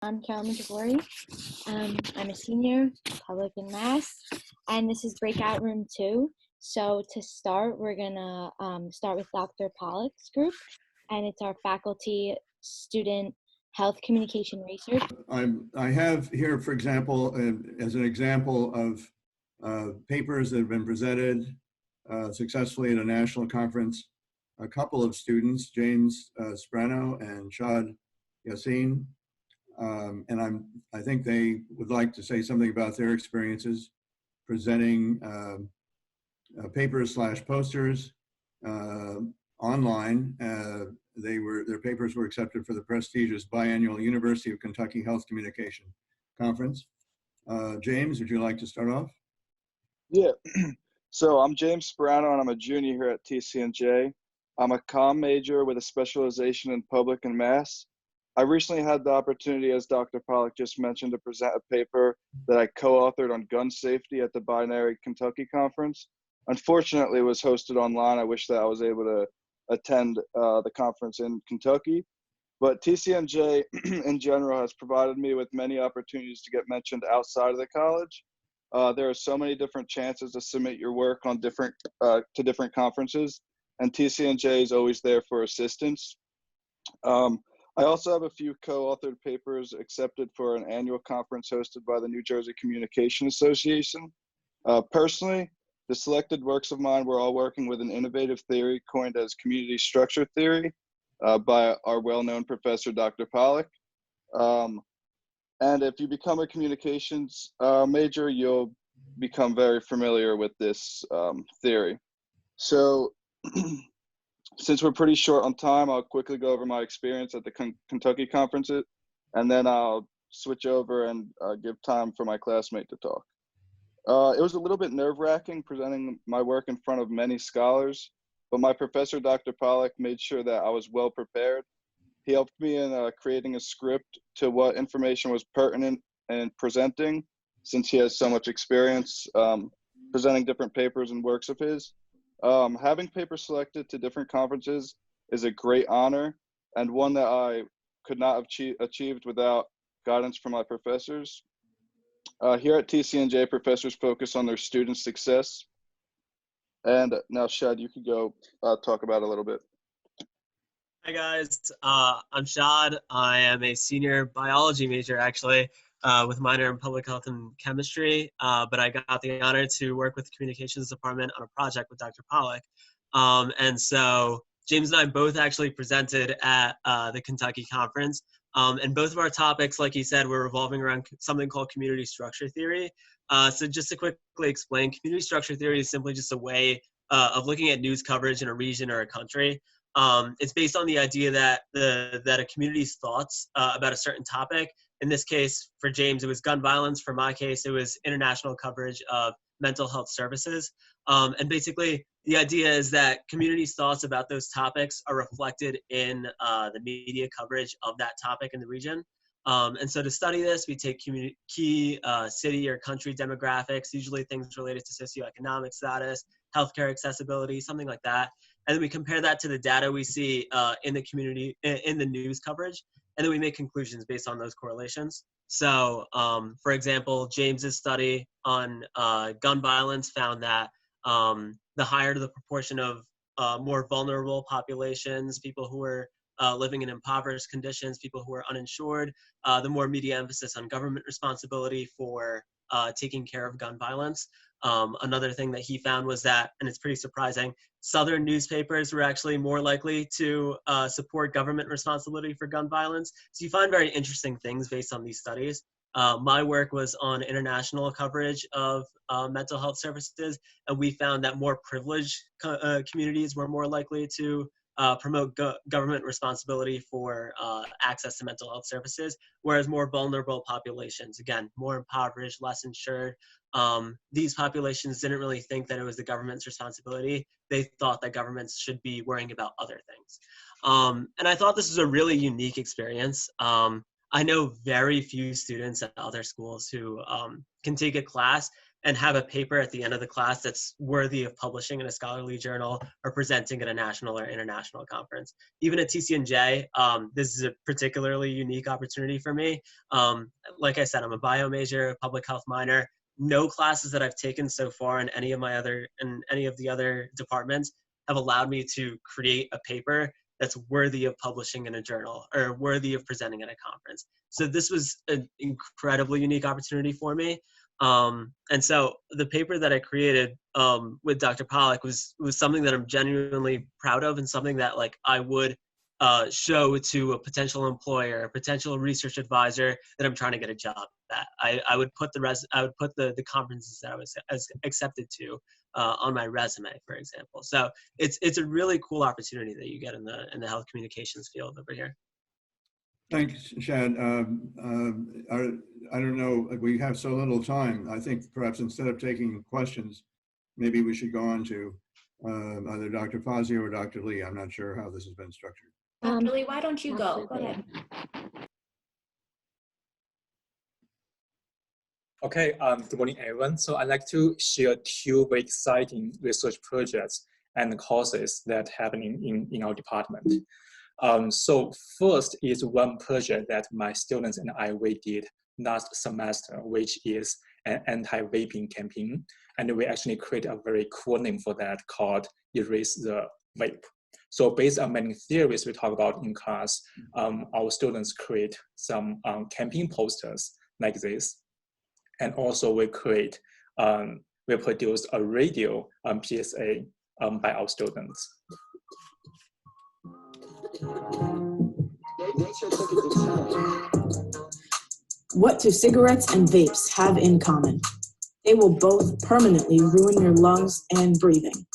I'm Carolyn Tavori. I'm a senior, public and mass, and this is Breakout Room 2. So to start, we're gonna start with Dr. Pollock's group, and it's our faculty student health communication research. I have here, for example, as an example of papers that have been presented successfully at a national conference, a couple of students, James Sprano and Shad Yassin, and I think they would like to say something about their experiences presenting papers / posters online. Their papers were accepted for the prestigious biannual University of Kentucky Health Communication Conference. James, would you like to start off? Yeah, so I'm James Sprano and I'm a junior here at TCNJ. I'm a comm major with a specialization in public and mass. I recently had the opportunity, as Dr. Pollock just mentioned, to present a paper that I co-authored on gun safety at the Binary Kentucky Conference. Unfortunately, it was hosted online. I wish that I was able to attend the conference in Kentucky. But TCNJ in general has provided me with many opportunities to get mentioned outside of the college. There are so many different chances to submit your work on different conferences, and TCNJ is always there for assistance. I also have a few co-authored papers accepted for an annual conference hosted by the New Jersey Communication Association. Personally, the selected works of mine were all working with an innovative theory coined as community structure theory by our well-known professor, Dr. Pollock. And if you become a communications major, you'll become very familiar with this theory. So since we're pretty short on time, I'll quickly go over my experience at the Kentucky conferences, and then I'll switch over and give time for my classmate to talk. It was a little bit nerve-wracking presenting my work in front of many scholars, but my professor, Dr. Pollock, made sure that I was well prepared. He helped me in creating a script to what information was pertinent and presenting, since he has so much experience presenting different papers and works of his. Having papers selected to different conferences is a great honor, and one that I could not have achieved without guidance from my professors. Here at TCNJ, professors focus on their students' success. And now, Shad, you could go talk about it a little bit. Hi guys, I'm Shad. I am a senior biology major actually, with a minor in public health and chemistry, but I got the honor to work with the communications department on a project with Dr. Pollock. And so James and I both actually presented at the Kentucky conference, and both of our topics, like he said, were revolving around something called community structure theory. So just to quickly explain, community structure theory is simply just a way of looking at news coverage in a region or a country. It's based on the idea that a community's thoughts about a certain topic, in this case for James it was gun violence, for my case it was international coverage of mental health services, and basically the idea is that communities' thoughts about those topics are reflected in the media coverage of that topic in the region. And so to study this, we take key city or country demographics, usually things related to socioeconomic status, healthcare accessibility, something like that. And then we compare that to the data we see in the community, in the news coverage, and then we make conclusions based on those correlations. So, for example, James's study on gun violence found that the higher the proportion of more vulnerable populations, people who are living in impoverished conditions, people who are uninsured, the more media emphasis on government responsibility for taking care of gun violence. Another thing that he found was that, and it's pretty surprising, Southern newspapers were actually more likely to support government responsibility for gun violence. So you find very interesting things based on these studies. My work was on international coverage of mental health services, and we found that more privileged communities were more likely to promote government responsibility for access to mental health services, whereas more vulnerable populations, again, more impoverished, less insured, these populations didn't really think that it was the government's responsibility. They thought that governments should be worrying about other things. And I thought this was a really unique experience. I know very few students at other schools who can take a class and have a paper at the end of the class that's worthy of publishing in a scholarly journal or presenting at a national or international conference. Even at TCNJ, this is a particularly unique opportunity for me. Like I said, I'm a bio major, a public health minor. No classes that I've taken so far in any of the other departments have allowed me to create a paper that's worthy of publishing in a journal or worthy of presenting at a conference. So this was an incredibly unique opportunity for me. And so the paper that I created with Dr. Pollack was something that I'm genuinely proud of, and something that like I would show to a potential employer, a potential research advisor that I'm trying to get a job at. I would put the conferences that I was accepted to on my resume, for example. So it's a really cool opportunity that you get in the health communications field over here. Thanks, Shad. I don't know, we have so little time. I think perhaps instead of taking questions, maybe we should go on to either Dr. Fazio or Dr. Lee. I'm not sure how this has been structured. Dr. Lee, why don't you go? Go ahead. Okay, good morning, everyone. So I'd like to share two very exciting research projects and courses that are happening in our department. So first is one project that my students and we did last semester, which is an anti-vaping campaign. And we actually created a very cool name for that called Erase the Vape. So based on many theories we talk about in class, our students create some campaign posters like this. And also we produce a radio PSA by our students. What do cigarettes and vapes have in common? They will both permanently ruin your lungs and breathing.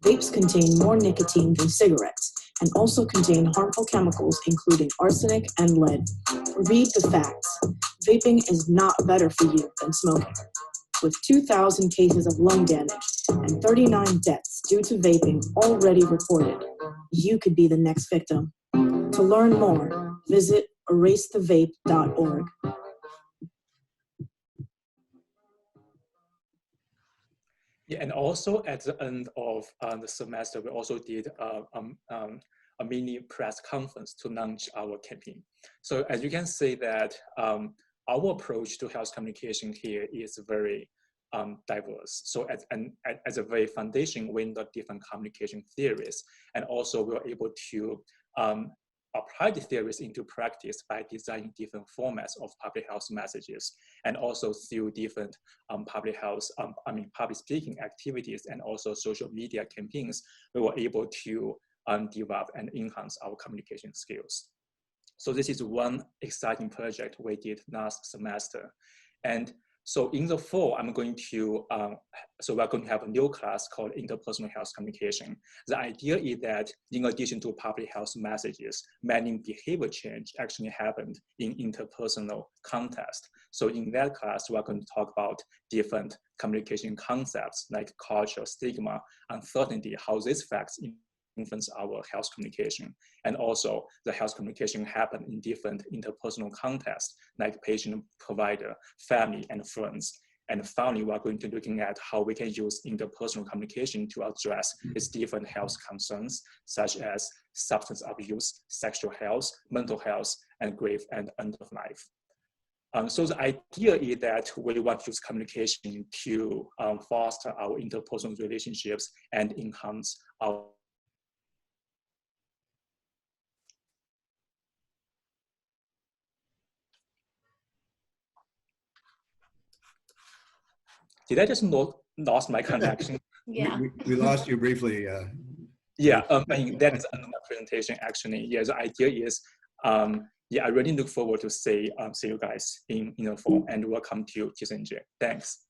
Vapes contain more nicotine than cigarettes and also contain harmful chemicals including arsenic and lead. Read the facts. Vaping is not better for you than smoking. With 2,000 cases of lung damage and 39 deaths due to vaping already reported, you could be the next victim. To learn more, visit erasethevape.org. Yeah, and also at the end of the semester, we also did a mini press conference to launch our campaign. So as you can see that our approach to health communication here is very diverse. So as a very foundation, we know different communication theories, and also we were able to apply the theories into practice by designing different formats of public health messages, and also through different public speaking activities and also social media campaigns, we were able to develop and enhance our communication skills. So this is one exciting project we did last semester. And so in the fall, we're going to have a new class called Interpersonal Health Communication. The idea is that in addition to public health messages, many behavior change actually happened in interpersonal context. So in that class, we're going to talk about different communication concepts like culture, stigma, uncertainty, how these facts influence our health communication. And also the health communication happen in different interpersonal contexts like patient, provider, family, and friends. And finally, we're going to be looking at how we can use interpersonal communication to address these different health concerns, such as substance abuse, sexual health, mental health, and grief and end of life. So the idea is that we want to use communication to foster our interpersonal relationships and enhance our Did I just lost my connection? Yeah. We lost you briefly. Yeah, I mean, that is another presentation actually. Yeah, the idea is, yeah, I really look forward to see you guys in the fall, and welcome to TCNJ. Thanks.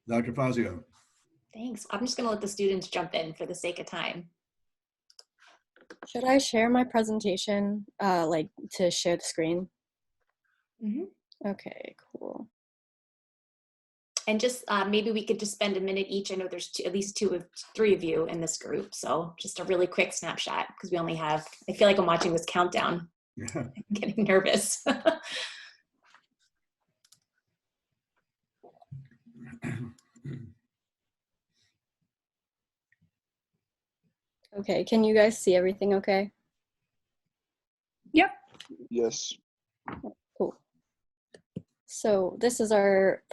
Dr. Fazio. Thanks. I'm just going to let the students jump in for the sake of time. Should I share my presentation, like to share the screen? Mm-hmm. Okay, cool. And just maybe we could just spend a minute each. I know there's at least three of you in this group. So just a really quick snapshot, because we only have, I feel like I'm watching this countdown. I'm getting nervous. Okay, can you guys see everything okay? Yep. Yes. Cool. So this is our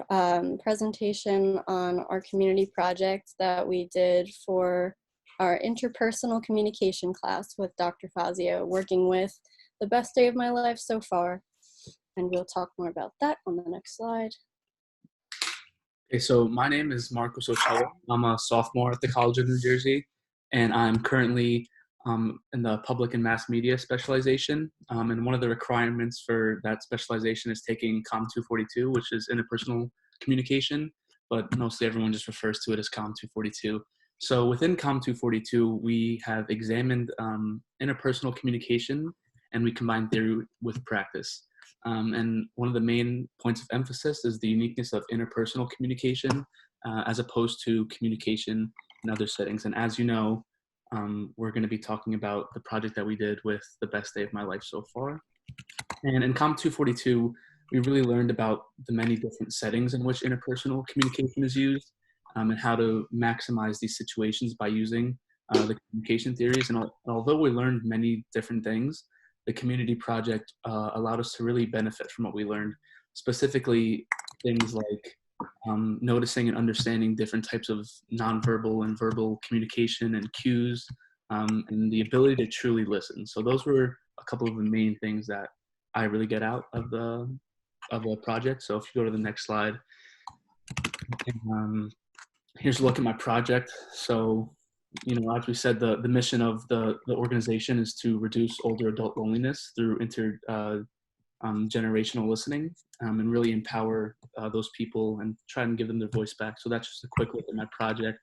presentation on our community project that we did for our interpersonal communication class with Dr. Fazio, working with the best day of my life so far. And we'll talk more about that on the next slide. Okay, so my name is Marcos Ochoa. I'm a sophomore at the College of New Jersey, and I'm currently in the public and mass media specialization. And one of the requirements for that specialization is taking COM 242, which is interpersonal communication, but mostly everyone just refers to it as COM 242. So within COM 242, we have examined interpersonal communication, and we combine theory with practice. And one of the main points of emphasis is the uniqueness of interpersonal communication as opposed to communication in other settings. And as you know, we're going to be talking about the project that we did with the best day of my life so far. And in COM 242, we really learned about the many different settings in which interpersonal communication is used and how to maximize these situations by using the communication theories. And although we learned many different things, the community project allowed us to really benefit from what we learned, specifically things like noticing and understanding different types of nonverbal and verbal communication and cues, and the ability to truly listen. So those were a couple of the main things that I really get out of the project. So if you go to the next slide, here's a look at my project. So, you know, as we said, the mission of the organization is to reduce older adult loneliness through generational listening and really empower those people and try and give them their voice back. So that's just a quick look at my project,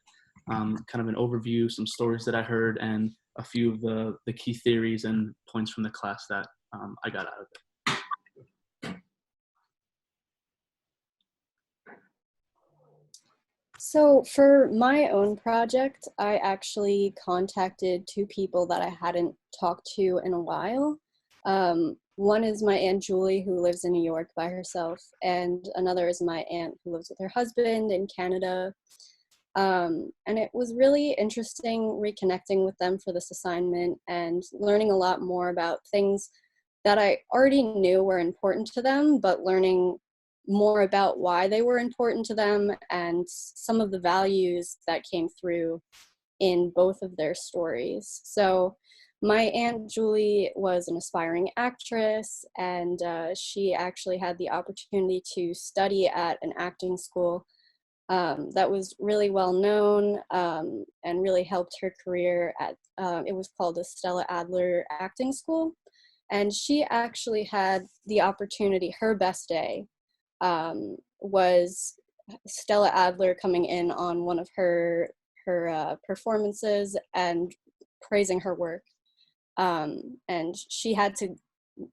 kind of an overview, some stories that I heard, and a few of the key theories and points from the class that I got out of it. So for my own project, I actually contacted two people that I hadn't talked to in a while. One is my Aunt Julie, who lives in New York by herself, and another is my aunt who lives with her husband in Canada. And it was really interesting reconnecting with them for this assignment and learning a lot more about things that I already knew were important to them, but learning more about why they were important to them and some of the values that came through in both of their stories. So my Aunt Julie was an aspiring actress, and she actually had the opportunity to study at an acting school that was really well known and really helped her career at, it was called the Stella Adler Acting School. And she actually had the opportunity, her best day was Stella Adler coming in on one of her performances and praising her work. And she had to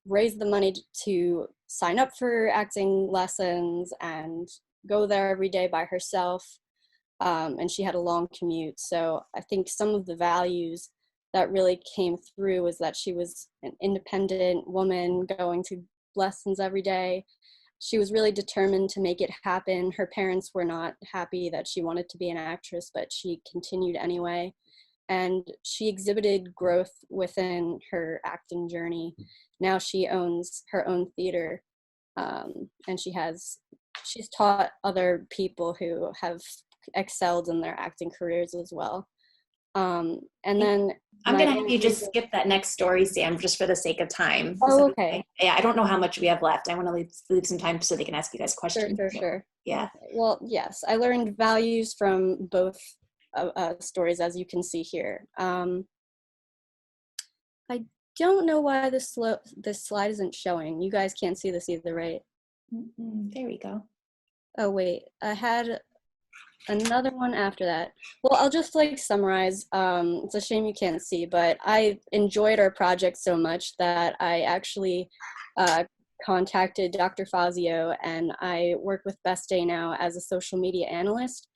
raise the money to sign up for acting lessons and go there every day by herself. And she had a long commute. So I think some of the values that really came through was that she was an independent woman going to lessons every day. She was really determined to make it happen. Her parents were not happy that she wanted to be an actress, but she continued anyway. And she exhibited growth within her acting journey. Now she owns her own theater, and she's taught other people who have excelled in their acting careers as well. And then I'm going to have you just skip that next story, Sam, just for the sake of time. Oh, okay. Yeah, I don't know how much we have left. I want to leave some time so they can ask you guys questions. Sure. Yeah. Well, yes, I learned values from both stories, as you can see here. I don't know why this slide isn't showing. You guys can't see this either, right? There we go. Oh, wait, I had another one after that. Well, I'll just summarize. It's a shame you can't see, but I enjoyed our project so much that I actually contacted Dr. Fazio, and I work with Best Day now as a social media analyst,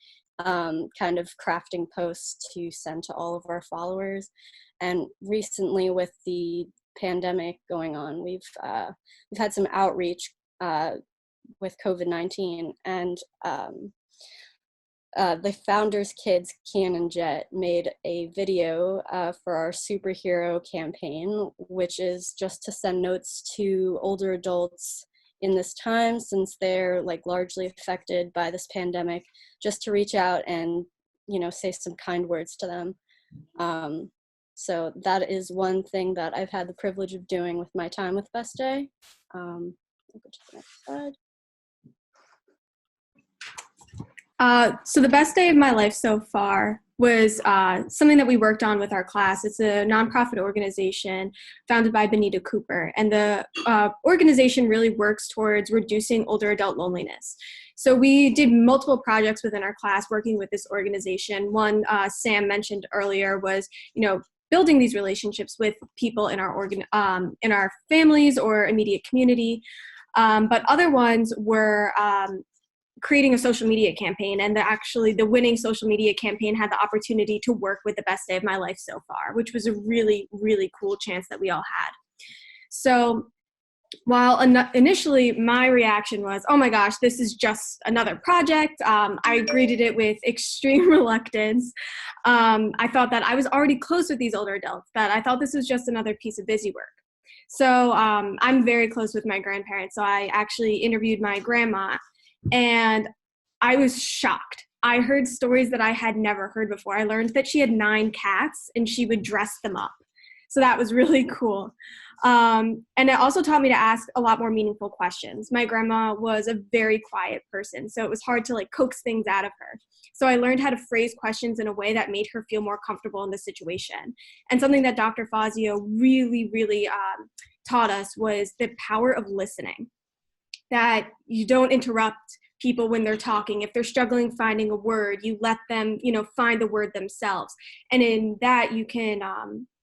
kind of crafting posts to send to all of our followers. And recently with the pandemic going on. We've had some outreach with COVID-19, and the founders' kids, Kian and Jet, made a video for our superhero campaign, which is just to send notes to older adults in this time, since they're like largely affected by this pandemic, just to reach out and, you know, say some kind words to them. So that is one thing that I've had the privilege of doing with my time with Best Day. I'll go to the next slide. So the best day of my life so far was something that we worked on with our class. It's a nonprofit organization founded by Benita Cooper, and the organization really works towards reducing older adult loneliness. So we did multiple projects within our class working with this organization. One Sam mentioned earlier was, you know, building these relationships with people in our families or immediate community. But other ones were creating a social media campaign, and the winning social media campaign had the opportunity to work with the best day of my life so far, which was a really, really cool chance that we all had. So while initially my reaction was, oh my gosh, this is just another project, I greeted it with extreme reluctance. I thought that I was already close with these older adults, that I thought this was just another piece of busy work. So I'm very close with my grandparents, so I actually interviewed my grandma, and I was shocked. I heard stories that I had never heard before. I learned that she had 9 cats and she would dress them up. So that was really cool. And it also taught me to ask a lot more meaningful questions. My grandma was a very quiet person, so it was hard to like coax things out of her. So I learned how to phrase questions in a way that made her feel more comfortable in the situation. And something that Dr. Fazio really, really taught us was the power of listening. That you don't interrupt people when they're talking. If they're struggling finding a word, you let them, you know, find the word themselves. And in that you can,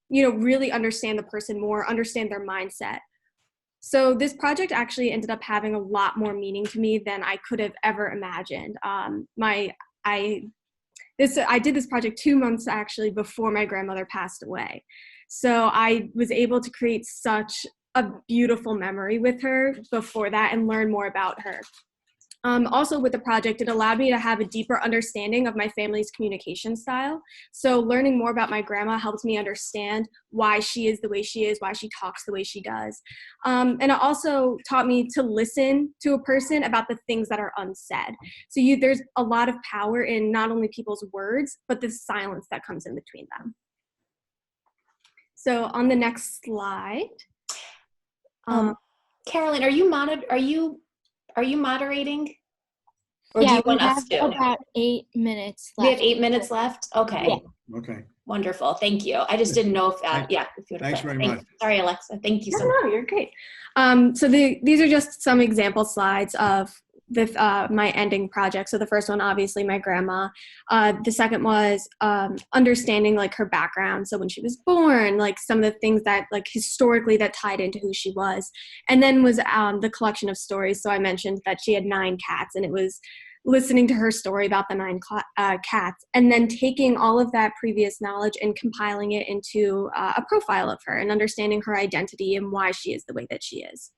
you know, really understand the person more, understand their mindset. So this project actually ended up having a lot more meaning to me than I could have ever imagined. I did this project 2 months actually before my grandmother passed away. So I was able to create such a beautiful memory with her before that and learn more about her. Also with the project, it allowed me to have a deeper understanding of my family's communication style. So learning more about my grandma helped me understand why she is the way she is, why she talks the way she does. And it also taught me to listen to a person about the things that are unsaid. So there's a lot of power in not only people's words, but the silence that comes in between them. So on the next slide. Carolyn, are you moderating? Or yeah, do you want we us have to? about 8 minutes left. We have 8 minutes left? Okay. Yeah. Okay. Wonderful. Thank you. I just didn't know if, if you would Thanks very much. Sorry, Alexa. Thank you so much. No, you're great. So these are just some example slides of my ending project. So the first one, obviously, my grandma. The second was understanding like her background. So when she was born, like some of the things that like historically that tied into who she was. And then was the collection of stories. So I mentioned that she had 9 cats, and it was listening to her story about the 9 cats, and then taking all of that previous knowledge and compiling it into a profile of her and understanding her identity and why she is the way that she is.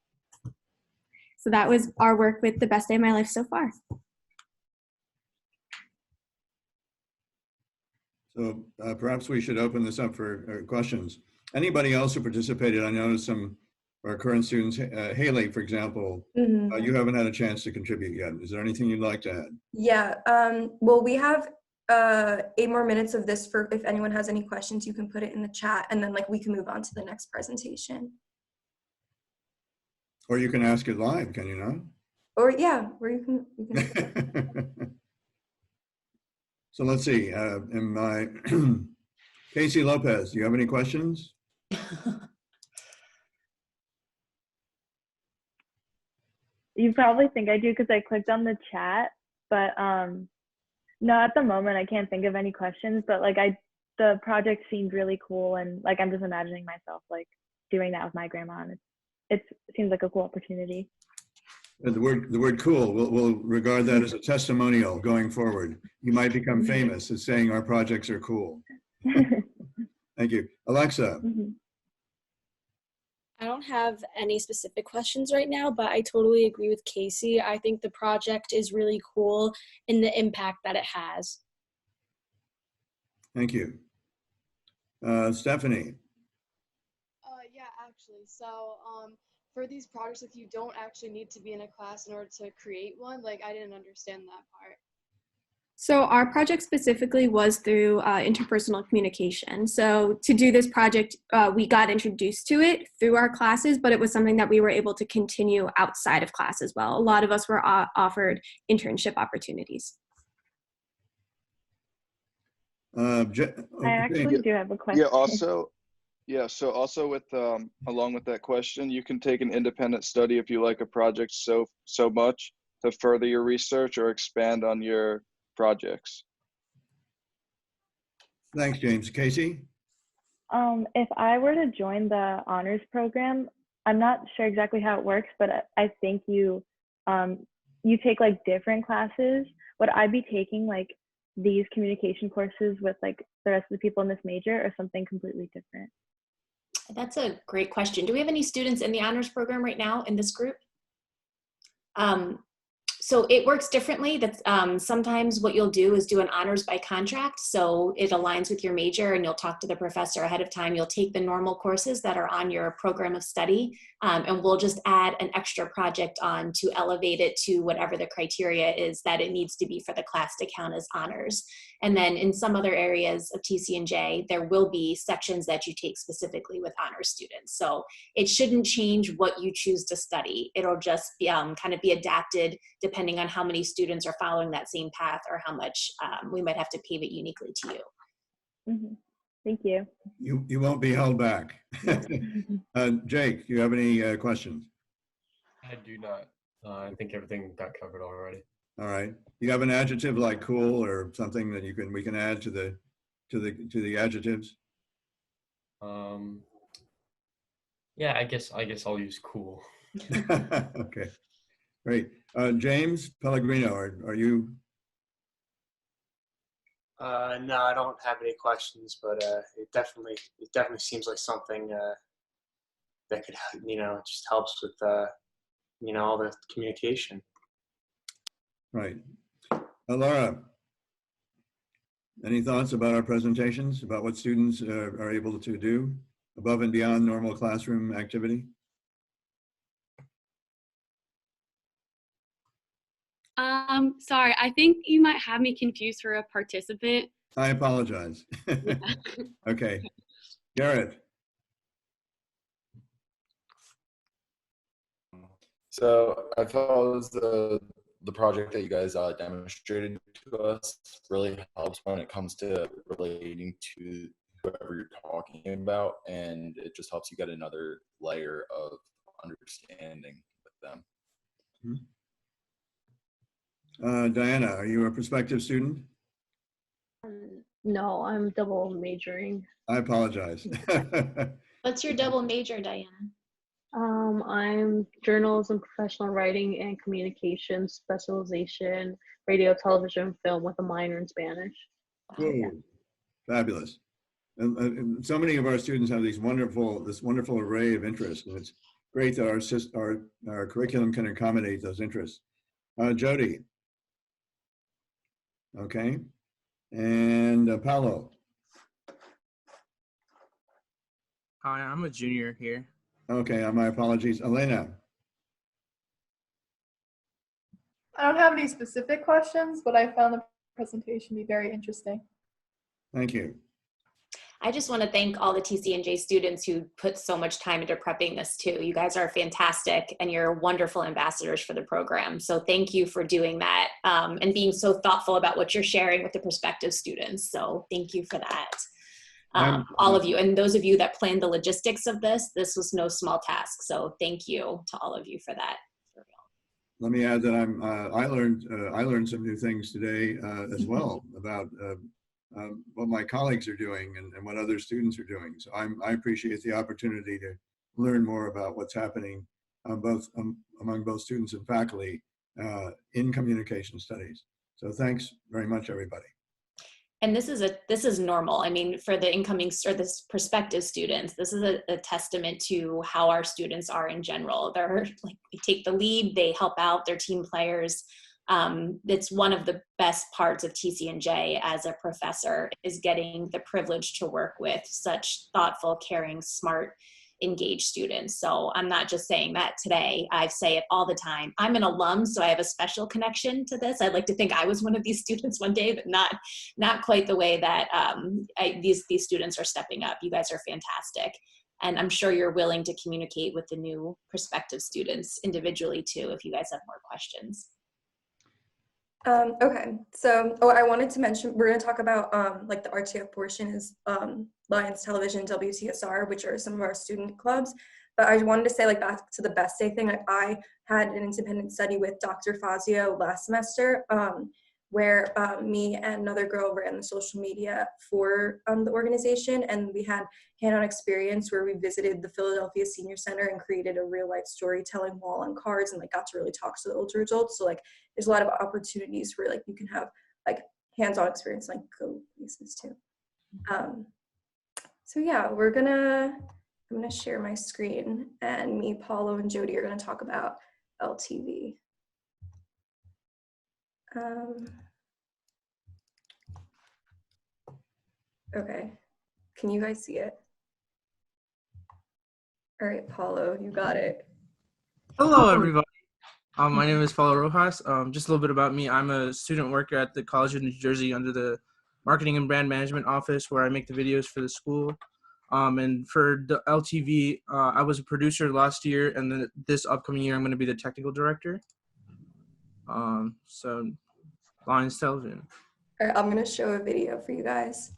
So that was our work with the best day of my life so far. So perhaps we should open this up for questions. Anybody else who participated? I know some of our current students, Haley, for example, you haven't had a chance to contribute yet. Is there anything you'd like to add? Yeah, well, we have 8 more minutes of this for if anyone has any questions, you can put it in the chat, and then like we can move on to the next presentation. Or you can ask it live, can you not? Or yeah, or you can. So let's see, Casey Lopez, do you have any questions? You probably think I do because I clicked on the chat, but no, at the moment I can't think of any questions, but like the project seemed really cool, and like I'm just imagining myself like doing that with my grandma, and it seems like a cool opportunity. The word cool, we'll regard that as a testimonial going forward. You might become famous as saying our projects are cool. Thank you. Alexa. I don't have any specific questions right now, but I totally agree with Casey. I think the project is really cool in the impact that it has. Thank you. Stephanie. Yeah, actually. So for these projects, if you don't actually need to be in a class in order to create one, like I didn't understand that part. So our project specifically was through interpersonal communication. So to do this project, we got introduced to it through our classes, but it was something that we were able to continue outside of class as well. A lot of us were offered internship opportunities. I actually do have a question. So also with along with that question, you can take an independent study if you like a project so much to further your research or expand on your projects. Thanks, James. Casey? If I were to join the honors program, I'm not sure exactly how it works, but I think you take like different classes. Would I be taking like these communication courses with like the rest of the people in this major, or something completely different? That's a great question. Do we have any students in the honors program right now in this group? So it works differently. That's sometimes what you'll do is do an honors by contract. So it aligns with your major and you'll talk to the professor ahead of time. You'll take the normal courses that are on your program of study, and we'll just add an extra project on to elevate it to whatever the criteria is that it needs to be for the class to count as honors. And then in some other areas of TCNJ, there will be sections that you take specifically with honors students. So it shouldn't change what you choose to study. It'll just be, kind of be adapted depending on how many students are following that same path or how much we might have to pave it uniquely to you. Mm-hmm. Thank you. You won't be held back. Jake, do you have any questions? I do not. I think everything got covered already. All right. You have an adjective like cool or something that we can add to the adjectives? Yeah, I guess I'll use cool. Okay. Great. James Pellegrino, are you? No, I don't have any questions, but it definitely seems like something that could, it just helps with, all the communication. Right. Laura, any thoughts about our presentations, about what students are able to do above and beyond normal classroom activity? Sorry, I think you might have me confused for a participant. I apologize. Yeah. Okay. Garrett. So I thought it was the project that you guys demonstrated to us really helps when it comes to relating to whoever you're talking about, and it just helps you get another layer of understanding with them. Diana, are you a prospective student? No, I'm double majoring. I apologize. What's your double major, Diana? I'm journalism, professional writing, and communication specialization, radio, television, film with a minor in Spanish. Whoa, fabulous. And so many of our students have this wonderful array of interests, and it's great that our curriculum can accommodate those interests. Jody. Okay. And Paolo. Hi, I'm a junior here. Okay, my apologies. Elena. I don't have any specific questions, but I found the presentation to be very interesting. Thank you. I just want to thank all the TCNJ students who put so much time into prepping this too. You guys are fantastic and you're wonderful ambassadors for the program. So thank you for doing that and being so thoughtful about what you're sharing with the prospective students. So thank you for that. All of you, and those of you that planned the logistics of this was no small task. So thank you to all of you for that. Let me add that I learned some new things today as well about what my colleagues are doing and what other students are doing. So I appreciate the opportunity to learn more about what's happening among both students and faculty in communication studies. So thanks very much, everybody. And this is normal. I mean, for the incoming or this prospective students, this is a testament to how our students are in general. They're like, they take the lead, they help out their team players. It's one of the best parts of TCNJ as a professor, is getting the privilege to work with such thoughtful, caring, smart, engaged students. So I'm not just saying that today, I say it all the time. I'm an alum, so I have a special connection to this. I'd like to think I was one of these students one day, but not quite the way that these students are stepping up. You guys are fantastic. And I'm sure you're willing to communicate with the new prospective students individually too, if you guys have more questions. Okay, so I wanted to mention, we're going to talk about like the RTF portion is Lions Television, WTSR, which are some of our student clubs. But I wanted to say, like, back to the best day thing, like, I had an independent study with Dr. Fazio last semester, where me and another girl ran the social media for the organization, and we had hand-on experience where we visited the Philadelphia Senior Center and created a real-life storytelling wall on cards, and like got to really talk to the older adults. So like, there's a lot of opportunities where like you can have like hands-on experience, like go places too. So yeah, I'm gonna share my screen, and me, Paulo, and Jody are gonna talk about LTV. Okay, can you guys see it? All right, Paulo, you got it. Hello, everybody. My name is Paulo Rojas. Just a little bit about me. I'm a student worker at the College of New Jersey under the Marketing and Brand Management Office, where I make the videos for the school. And for the LTV, I was a producer last year, and then this upcoming year, I'm going to be the technical director. So, Lions Television. All right, I'm gonna show a video for you guys.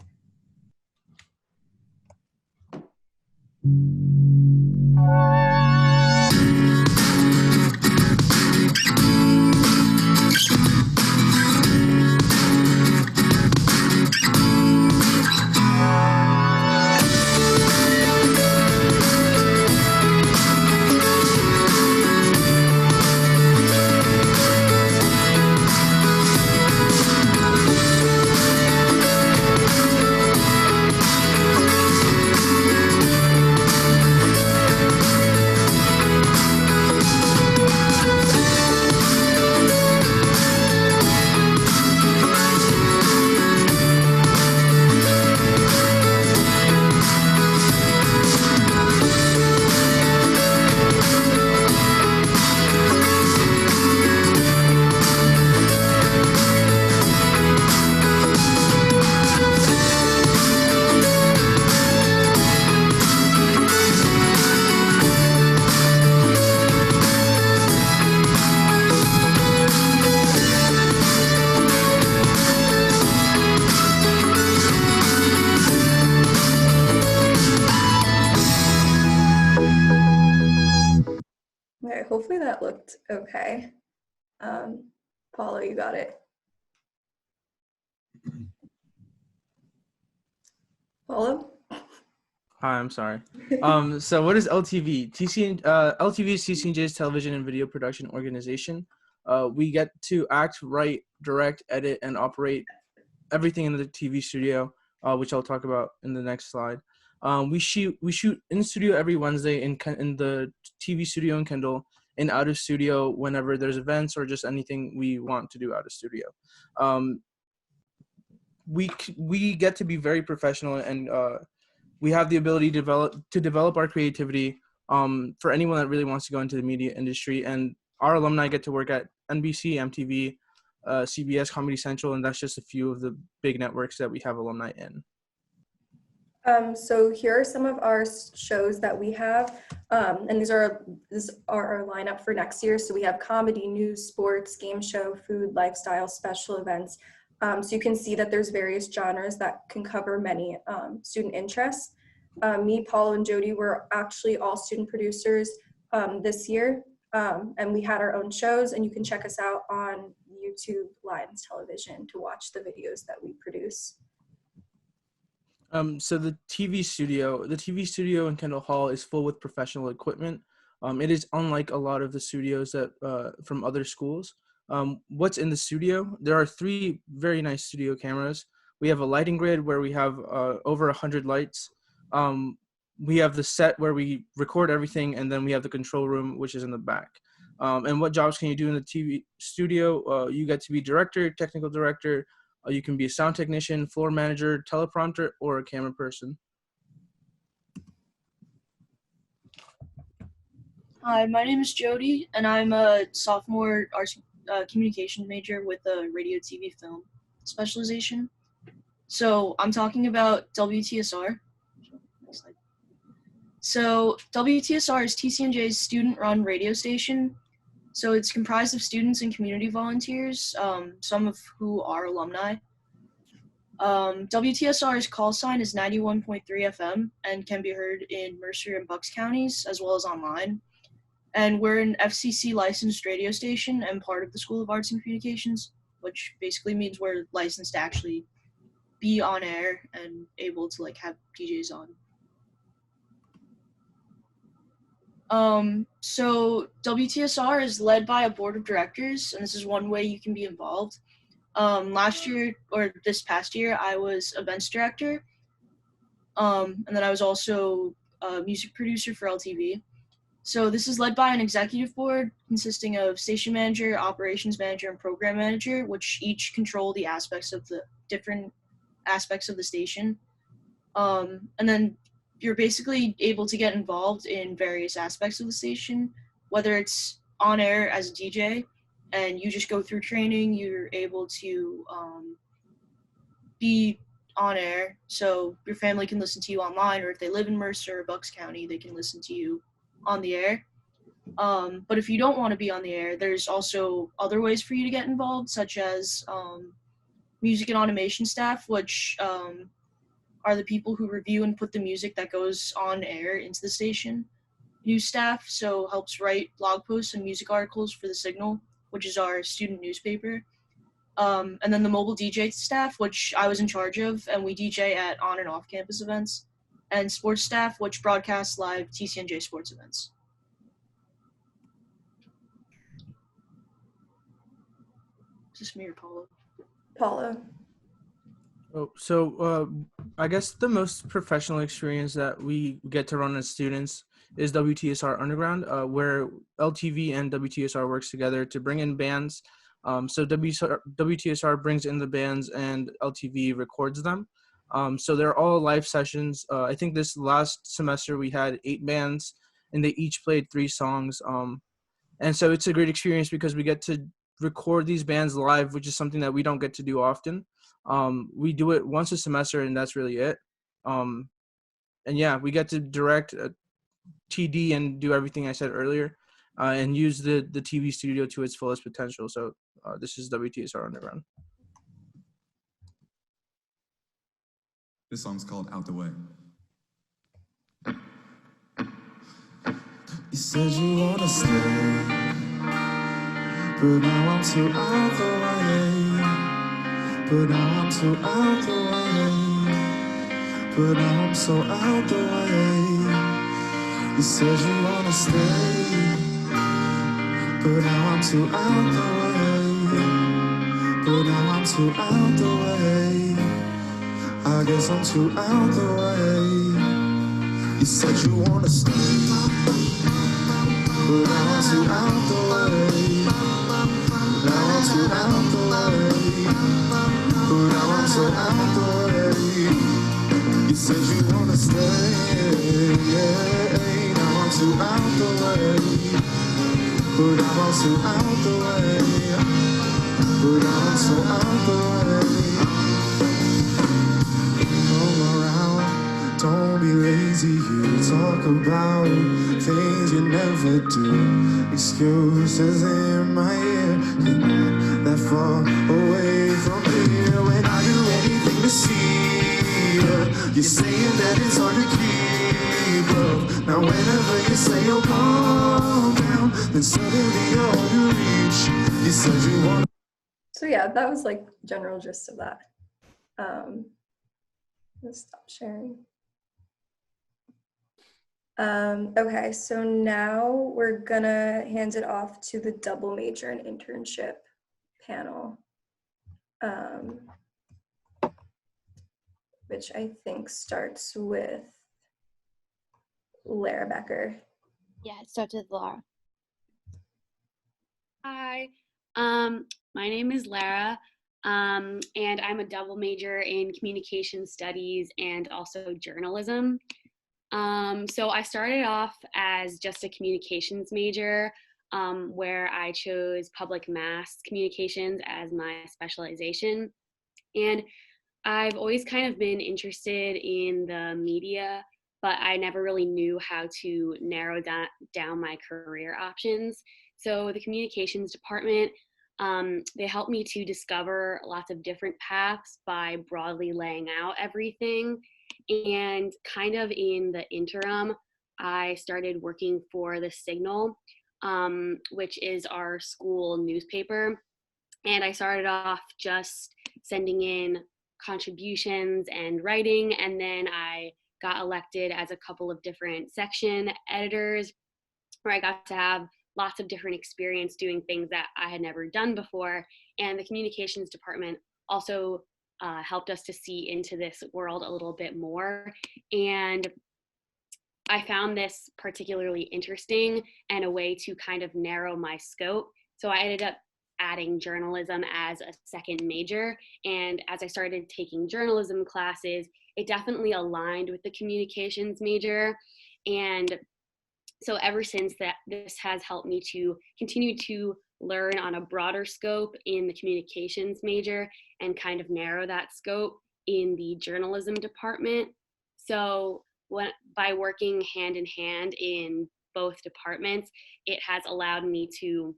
Okay, hopefully that looked okay. Paulo, you got it. Paulo? Hi, I'm sorry. So what is LTV? LTV is TCNJ's television and video production organization. We get to act, write, direct, edit, and operate everything in the TV studio, which I'll talk about in the next slide. We shoot in studio every Wednesday in the TV studio in Kendall, and out of studio whenever there's events or just anything we want to do out of studio. We get to be very professional, and we have the ability to develop our creativity for anyone that really wants to go into the media industry. And our alumni get to work at NBC, MTV, CBS, Comedy Central, and that's just a few of the big networks that we have alumni in. So here are some of our shows that we have, and this are our lineup for next year. So we have comedy, news, sports, game show, food, lifestyle, special events. So you can see that there's various genres that can cover many student interests. Me, Paul, and Jody were actually all student producers this year, and we had our own shows, and you can check us out on YouTube Lions Television to watch the videos that we produce. So the TV studio in Kendall Hall is full with professional equipment. It is unlike a lot of the studios that from other schools. What's in the studio? There are 3 very nice studio cameras. We have a lighting grid where we have over 100 lights. We have the set where we record everything, and then we have the control room, which is in the back. And what jobs can you do in the TV studio? You get to be director, technical director. You can be a sound technician, floor manager, teleprompter, or a camera person. Hi, my name is Jody, and I'm a sophomore arts communication major with a radio, TV, film specialization. So I'm talking about WTSR. Next slide. So WTSR is TCNJ's student-run radio station. So it's comprised of students and community volunteers, some of who are alumni. WTSR's call sign is 91.3 FM and can be heard in Mercer and Bucks counties as well as online. And we're an FCC licensed radio station and part of the School of Arts and Communications, which basically means we're licensed to actually be on air and able to like have DJs on. So WTSR is led by a board of directors, and this is one way you can be involved. Last year, or this past year, I was events director, and then I was also a music producer for LTV. So this is led by an executive board consisting of station manager, operations manager, and program manager, which each control the aspects of the different aspects of the station. And then you're basically able to get involved in various aspects of the station, whether it's on air as a DJ, and you just go through training, you're able to be on air, so your family can listen to you online, or if they live in Mercer or Bucks County, they can listen to you on the air. But if you don't want to be on the air, there's also other ways for you to get involved, such as music and automation staff, which are the people who review and put the music that goes on air into the station. News staff, so helps write blog posts and music articles for The Signal, which is our student newspaper. And then the mobile DJ staff, which I was in charge of, and we DJ at on and off campus events. And sports staff, which broadcasts live TCNJ sports events. Is this me or Paula? Paula. Oh, so I guess the most professional experience that we get to run as students is WTSR Underground, where LTV and WTSR works together to bring in bands. So WTSR brings in the bands and LTV records them. So they're all live sessions. I think this last semester we had 8 bands and they each played 3 songs. And so it's a great experience because we get to record these bands live, which is something that we don't get to do often. We do it once a semester and that's really it. And yeah, we get to direct TD and do everything I said earlier and use the TV studio to its fullest potential. So this is WTSR Underground. This song's called Out the Way. You said you wanna stay, but now I'm too out the way. But now I'm too out the way. But now I'm so out the way. You said you wanna stay, but now I'm too out the way. But now I'm too out the way. I guess I'm too out the way. You said you wanna stay, but now I'm too out the way. Now I'm too out the way. But now I'm so out the way. You said you wanna stay, yeah. Now I'm too out the way. But now I'm too out the way. But now I'm so out the way. Come around, don't be lazy. You talk about things you never do. Excuses in my ear, you're not that far away from here. When I do anything to see you, you're saying that it's hard to keep up. Now whenever you say you'll calm down, then suddenly you're hard to reach. You said you want. So yeah, that was like general gist of that. Let's stop sharing. Okay, so now we're gonna hand it off to the double major and internship panel. which I think starts with Lara Becker. Yeah, it starts with Laura. Hi, my name is Lara, and I'm a double major in communication studies and also journalism. So I started off as just a communications major, where I chose public mass communications as my specialization. And I've always kind of been interested in the media, but I never really knew how to narrow down my career options. So the communications department, they helped me to discover lots of different paths by broadly laying out everything. And kind of in the interim, I started working for the Signal, which is our school newspaper. And I started off just sending in contributions and writing, and then I got elected as a couple of different section editors, where I got to have lots of different experience doing things that I had never done before. And the communications department also helped us to see into this world a little bit more. And I found this particularly interesting and a way to kind of narrow my scope. So I ended up adding journalism as a second major. And as I started taking journalism classes, it definitely aligned with the communications major. And so ever since that, this has helped me to continue to learn on a broader scope in the communications major and kind of narrow that scope in the journalism department. So by working hand in hand in both departments, it has allowed me to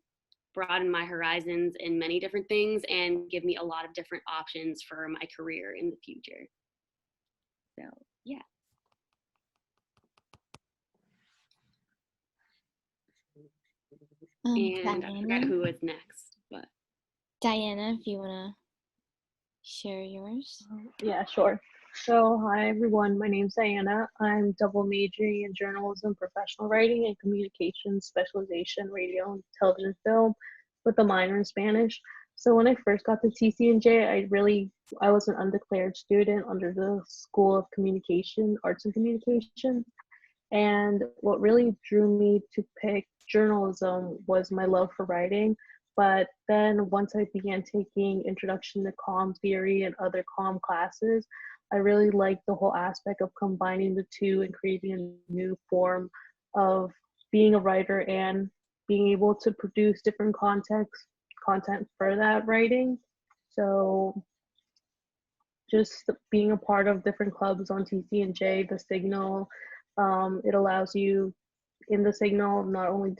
broaden my horizons in many different things and give me a lot of different options for my career in the future. So, yeah. And I forgot who was next, but Diana, if you want to share yours. Yeah, sure. So, hi everyone, my name's Diana. I'm double majoring in journalism, professional writing, and communications specialization, radio and television film, with a minor in Spanish. So when I first got to TCNJ, I was an undeclared student under the School of Communication, Arts and Communication. And what really drew me to pick journalism was my love for writing. But then once I began taking Introduction to Comm Theory and other comm classes, I really liked the whole aspect of combining the two and creating a new form of being a writer and being able to produce different content for that writing. So just being a part of different clubs on TCNJ, the Signal, it allows you in the Signal, not only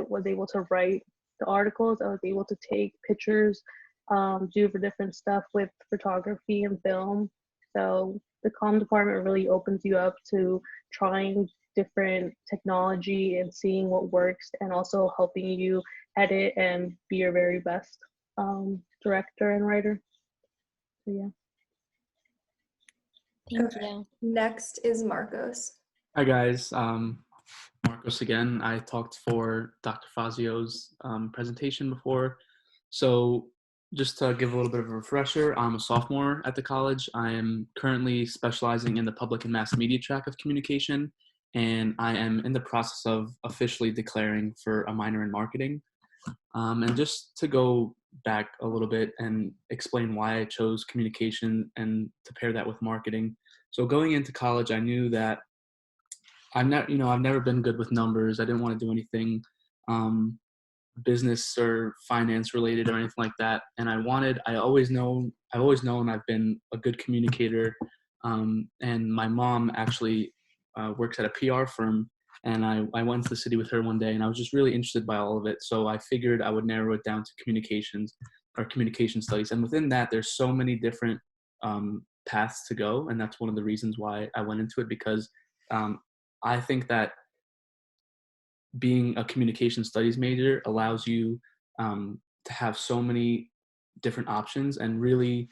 was able to write the articles, I was able to take pictures, do for different stuff with photography and film. So the comm department really opens you up to trying different technology and seeing what works, and also helping you edit and be your very best director and writer. So yeah. Thank you. Next is Marcos. Hi guys, Marcos again. I talked for Dr. Fazio's presentation before. So just to give a little bit of a refresher, I'm a sophomore at the college. I am currently specializing in the public and mass media track of communication, and I am in the process of officially declaring for a minor in marketing. And just to go back a little bit and explain why I chose communication and to pair that with marketing. So going into college, I knew that I've never been good with numbers. I didn't want to do anything business or finance related or anything like that. And I've always known I've been a good communicator. And my mom actually works at a PR firm, and I went to the city with her one day, and I was just really interested by all of it. So I figured I would narrow it down to communications or communication studies. And within that, there's so many different paths to go. And that's one of the reasons why I went into it, because I think that being a communication studies major allows you to have so many different options and really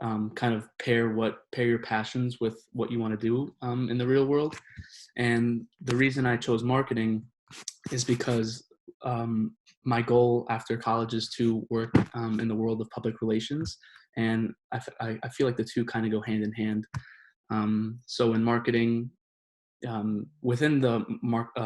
kind of pair your passions with what you want to do in the real world. And the reason I chose marketing is because my goal after college is to work in the world of public relations, and I feel like the two kind of go hand in hand. So in marketing, within the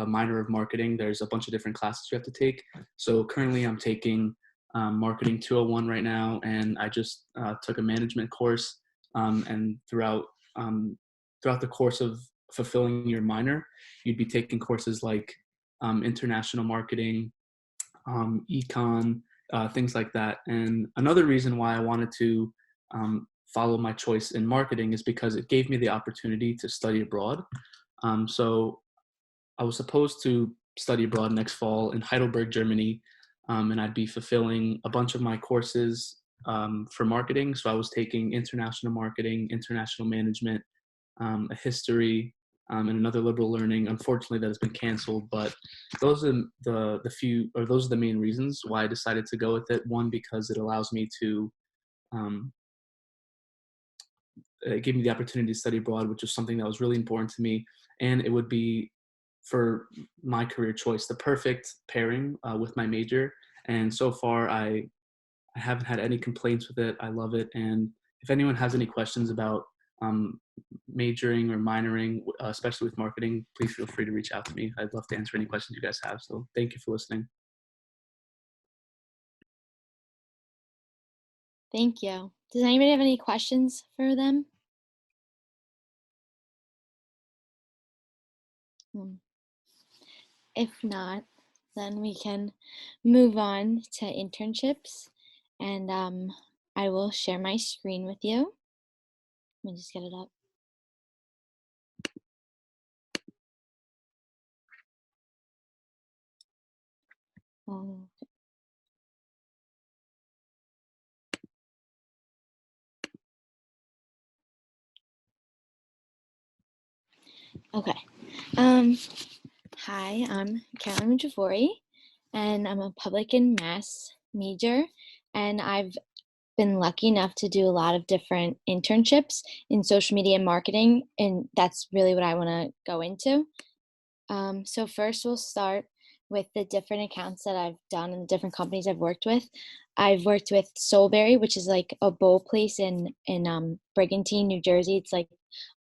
minor of marketing, there's a bunch of different classes you have to take. So currently I'm taking Marketing 201 right now, and I just took a management course. And throughout the course of fulfilling your minor, you'd be taking courses like international marketing, econ, things like that. And another reason why I wanted to follow my choice in marketing is because it gave me the opportunity to study abroad. So I was supposed to study abroad next fall in Heidelberg, Germany, and I'd be fulfilling a bunch of my courses for marketing. So I was taking international marketing, international management, a history, and another liberal learning. Unfortunately, that has been canceled, but those are those are the main reasons why I decided to go with it. One, because it allows me to it gave me the opportunity to study abroad, which was something that was really important to me. And it would be, for my career choice, the perfect pairing with my major. And so far, I haven't had any complaints with it. I love it. And if anyone has any questions about majoring or minoring, especially with marketing, please feel free to reach out to me. I'd love to answer any questions you guys have. So thank you for listening. Thank you. Does anybody have any questions for them? If not, then we can move on to internships, and I will share my screen with you. Let me just get it up. Oh. Okay. Hi, I'm Carolyn Javori, and I'm a public and mass major, and I've been lucky enough to do a lot of different internships in social media and marketing, and that's really what I want to go into. So first we'll start with the different accounts that I've done and the different companies I've worked with. I've worked with Soulberry, which is like a bowl place in Brigantine, New Jersey. It's like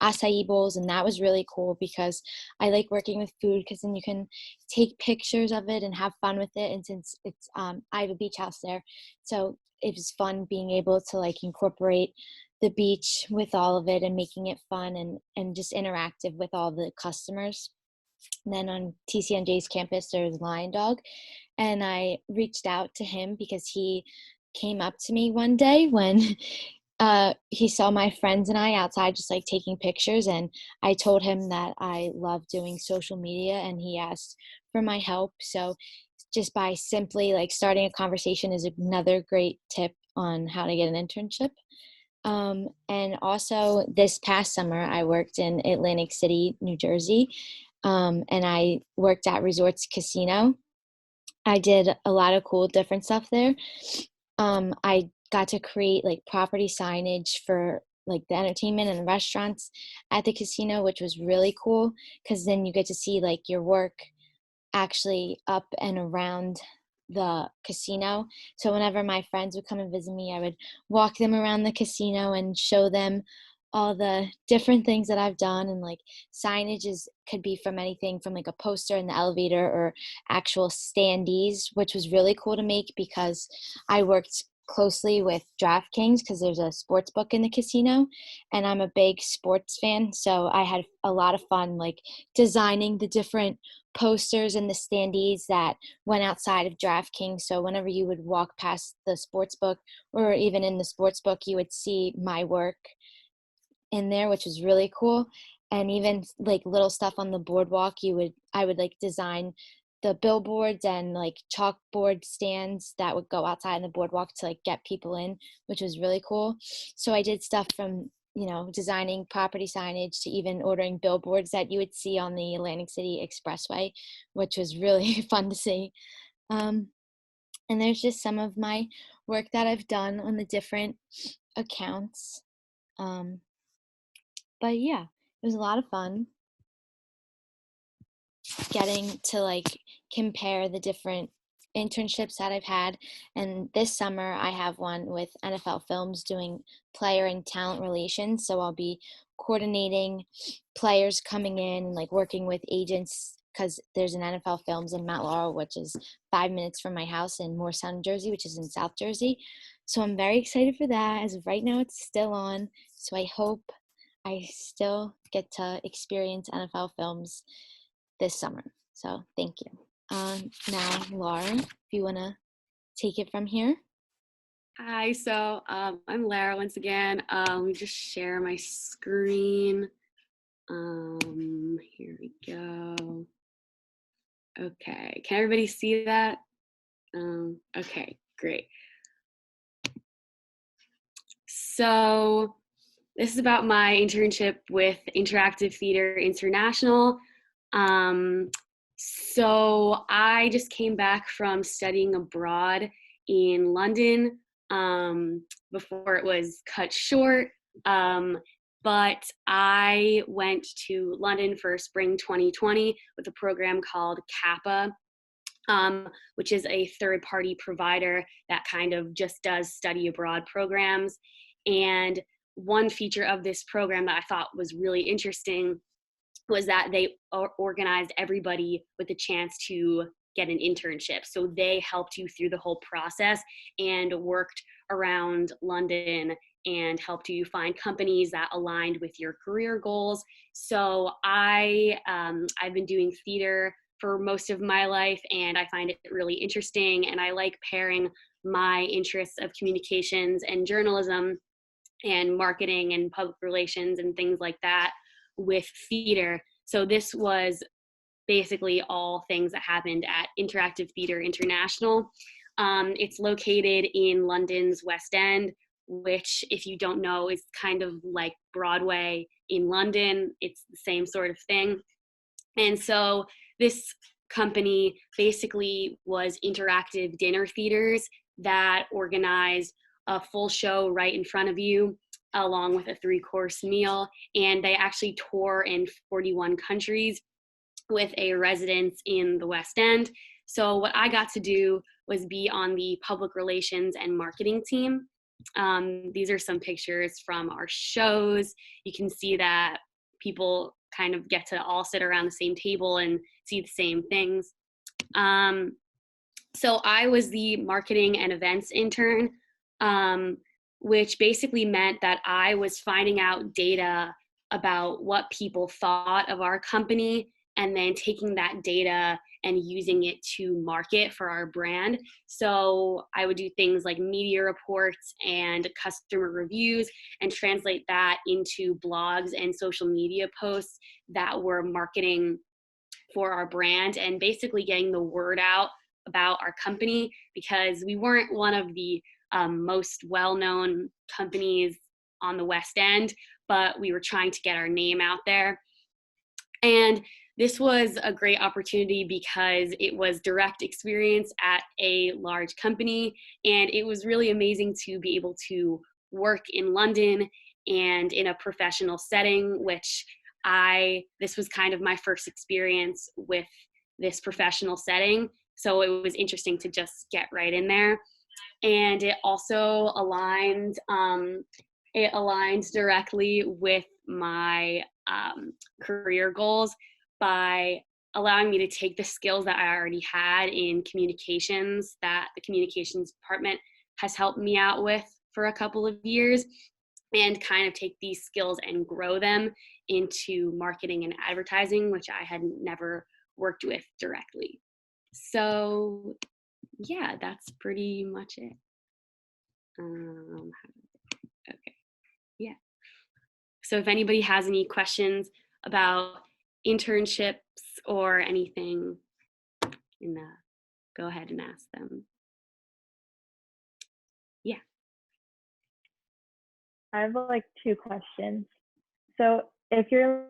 acai bowls, and that was really cool because I like working with food because then you can take pictures of it and have fun with it. And since it's I have a beach house there, so it was fun being able to like incorporate the beach with all of it and making it fun and just interactive with all the customers. And then on TCNJ's campus, there's Lion Dog, and I reached out to him because he came up to me one day when he saw my friends and I outside just like taking pictures, and I told him that I love doing social media, and he asked for my help. So just by simply like starting a conversation is another great tip on how to get an internship. And also this past summer, I worked in Atlantic City, New Jersey, and I worked at Resorts Casino. I did a lot of cool different stuff there. I got to create like property signage for like the entertainment and restaurants at the casino, which was really cool because then you get to see like your work actually up and around the casino. So whenever my friends would come and visit me, I would walk them around the casino and show them all the different things that I've done. And like signage could be from anything from like a poster in the elevator or actual standees, which was really cool to make because I worked closely with DraftKings because there's a sports book in the casino and I'm a big sports fan. So I had a lot of fun like designing the different posters and the standees that went outside of DraftKings. So whenever you would walk past the sports book or even in the sports book, you would see my work in there, which was really cool. And even like little stuff on the boardwalk, I would like design the billboards and like chalkboard stands that would go outside on the boardwalk to like get people in, which was really cool. So I did stuff from, designing property signage to even ordering billboards that you would see on the Atlantic City Expressway, which was really fun to see. And there's just some of my work that I've done on the different accounts. But yeah, it was a lot of fun getting to like compare the different internships that I've had. And this summer I have one with NFL Films doing player and talent relations. So I'll be coordinating players coming in and like working with agents, because there's an NFL Films in Mount Laurel, which is 5 minutes from my house, in Morristown, Jersey, which is in South Jersey. So I'm very excited for that. As of right now, it's still on. So I hope I still get to experience NFL Films this summer. So thank you. Now, Laura, if you want to take it from here. Hi, so I'm Lara once again. Let me just share my screen. Here we go. Okay, can everybody see that? Okay, great. So this is about my internship with Interactive Theater International. So I just came back from studying abroad in London before it was cut short. But I went to London for spring 2020 with a program called CAPA, which is a third-party provider that kind of just does study abroad programs. And one feature of this program that I thought was really interesting was that they organized everybody with a chance to get an internship. So they helped you through the whole process and worked around London and helped you find companies that aligned with your career goals. So I've been doing theater for most of my life, and I find it really interesting, and I like pairing my interests of communications and journalism and marketing and public relations and things like that with theater. So this was basically all things that happened at Interactive Theater International. It's located in London's West End, which, if you don't know, is kind of like Broadway in London. It's the same sort of thing. And so this company basically was interactive dinner theaters that organized a full show right in front of you, along with a 3-course meal. And they actually tour in 41 countries with a residence in the West End. So what I got to do was be on the public relations and marketing team. These are some pictures from our shows. You can see that people kind of get to all sit around the same table and see the same things. So I was the marketing and events intern, which basically meant that I was finding out data about what people thought of our company and then taking that data and using it to market for our brand. So I would do things like media reports and customer reviews and translate that into blogs and social media posts that were marketing for our brand and basically getting the word out about our company, because we weren't one of the most well-known companies on the West End, but we were trying to get our name out there. And this was a great opportunity because it was direct experience at a large company, and it was really amazing to be able to work in London and in a professional setting, which this was kind of my first experience with this professional setting. So it was interesting to just get right in there. And it also aligned directly with my career goals by allowing me to take the skills that I already had in communications that the communications department has helped me out with for a couple of years, and kind of take these skills and grow them into marketing and advertising, which I had never worked with directly. So yeah, that's pretty much it. Okay, yeah. So if anybody has any questions about internships or anything, go ahead and ask them. Yeah. I have like 2 questions. So if you're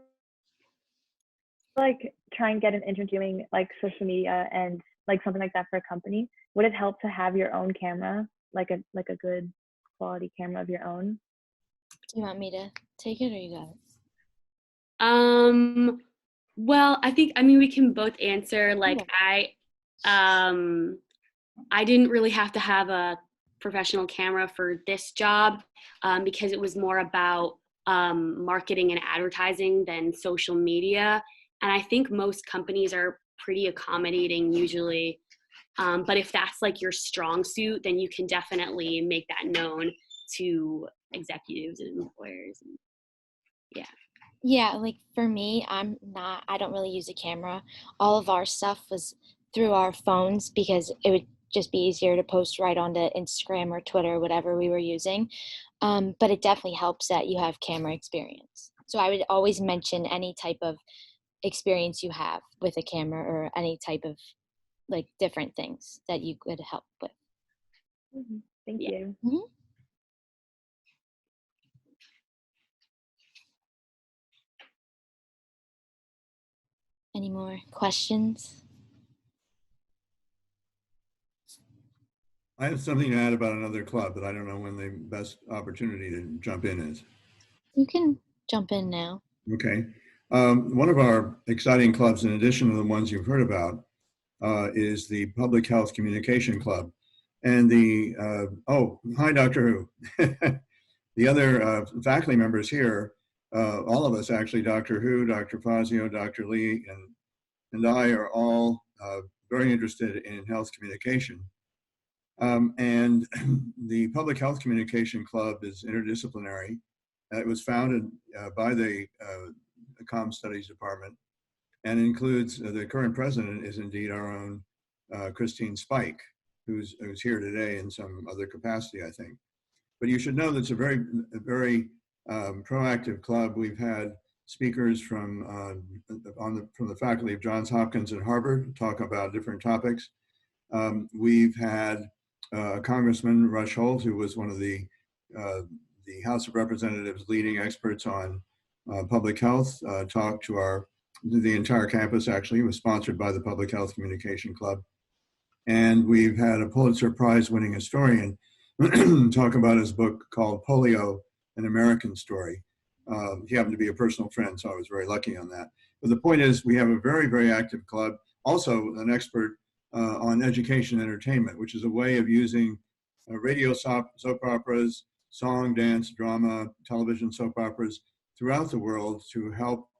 like trying to get an intern doing like social media and like something like that for a company, would it help to have your own camera, like a good quality camera of your own? Do you want me to take it or you got it? Well, I mean, we can both answer. Like, I didn't really have to have a professional camera for this job because it was more about marketing and advertising than social media. And I think most companies are pretty accommodating usually. But if that's like your strong suit, then you can definitely make that known to executives and employers. Yeah. Yeah, like for me, I don't really use a camera. All of our stuff was through our phones because it would just be easier to post right onto Instagram or Twitter, whatever we were using. But it definitely helps that you have camera experience. So I would always mention any type of experience you have with a camera or any type of like different things that you could help with. Thank you. Mhm. Any more questions? I have something to add about another club, but I don't know when the best opportunity to jump in is. You can jump in now. Okay. One of our exciting clubs, in addition to the ones you've heard about, is the Public Health Communication Club. And the, oh, hi, Dr. Who. The other faculty members here, all of us actually, Dr. Who, Dr. Fazio, Dr. Lee, and I are all very interested in health communication. And the Public Health Communication Club is interdisciplinary. It was founded by the Comm Studies Department and includes the current president is indeed our own Christine Spike, who's here today in some other capacity, I think. But you should know that it's a very proactive club. We've had speakers from the faculty of Johns Hopkins and Harvard talk about different topics. We've had Congressman Rush Holt, who was one of the House of Representatives' leading experts on public health, talk to the entire campus. Actually, it was sponsored by the Public Health Communication Club. And we've had a Pulitzer Prize winning historian talk about his book called Polio, An American Story. He happened to be a personal friend, so I was very lucky on that. But the point is, we have a very, very active club, also an expert on education and entertainment, which is a way of using radio soap operas, song, dance, drama, television soap operas throughout the world to help